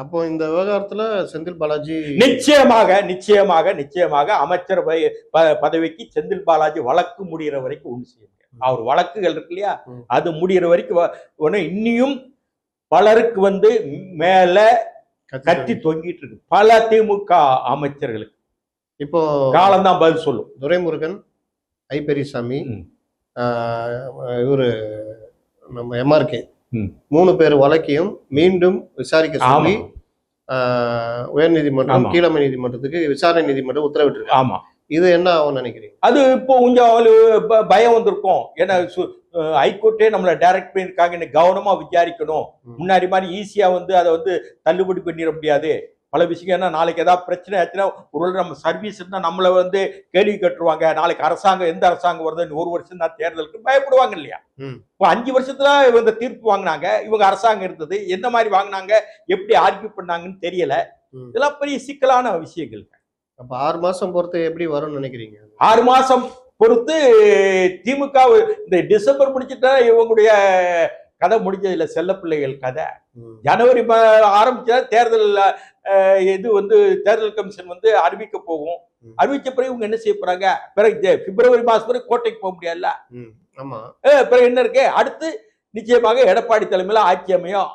அப்போ இந்த விவகாரத்துல செந்தில் பாலாஜி நிச்சயமாக அமைச்சர் பதவிக்கு செந்தில் பாலாஜி வழக்கு முடிகிற வரைக்கும் ஒண்ணு செய்யுங்க. அவர் வழக்குகள் இருக்கு இல்லையா, அது முடிகிற வரைக்கும் இன்னியும் பலருக்கு மேல கட்டி தொங்கிட்டு இருக்கு. பல திமுக அமைச்சர்களுக்கு இப்போ காலம்தான் பதில் சொல்லும். துரைமுருகன், ஐ பெரியசாமி, இவரு நம்ம எம்ஆர்கே 3 பேர் வழக்கையும் மீண்டும் விசாரிக்க சொல்லி உயர்நீதிமன்றம் கீழமை நீதிமன்றத்துக்கு விசாரணை நீதிமன்றம் உத்தரவிட்டிருக்கு. ஆமா, இது என்ன ஆகும் நினைக்கிறீங்க? அது இப்போ கொஞ்சம் பயம் வந்திருக்கும். ஏன்னா ஹைகோர்ட்டே நம்மளை டைரக்ட் பண்ணிருக்காங்க, கவனமா விசாரிக்கணும். முன்னாடி மாதிரி ஈஸியா அதை தள்ளுபடி பண்ணிட முடியாது. பல விஷயம். ஏன்னா நாளைக்கு ஏதாவது பிரச்சனை ஆச்சுன்னா ஒரு நம்ம சர்வீஸ் இருந்தா நம்மளை கேள்வி கட்டுருவாங்க. நாளைக்கு அரசாங்கம் எந்த அரசாங்கம் வருது, 1 வருஷம் தான் தேர்தலுக்கு பயப்படுவாங்க இல்லையா. இப்போ 5 வருஷத்துல இவங்க தீர்ப்பு வாங்கினாங்க, இவங்க அரசாங்கம் இருந்தது, எந்த மாதிரி வாங்கினாங்க, எப்படி ஆர்கியூ பண்ணாங்கன்னு தெரியல. இதெல்லாம் பெரிய சிக்கலான விஷயங்கள். அப்ப 6 மாசம் பொறுத்து எப்படி வரும்னு நினைக்கிறீங்க? 6 மாசம் பொறுத்து திமுக இந்த டிசம்பர் முடிச்சுட்டா இவங்களுடைய கதை முடிஞ்சது இல்ல. செல்ல பிள்ளைகள் கதை ஜனவரி ஆரம்பிச்சா தேர்தல் தேர்தல் கமிஷன் அறிவிக்க போகும். அறிவிச்ச பிறகு இவங்க என்ன செய்ய போறாங்க? பிறகு பிப்ரவரி மாசம் பிறகு கோட்டைக்கு போக முடியாதுல்ல. பிறகு என்ன இருக்கு? அடுத்து நிச்சயமாக எடப்பாடி தலைமையில ஆட்சி அமையும்.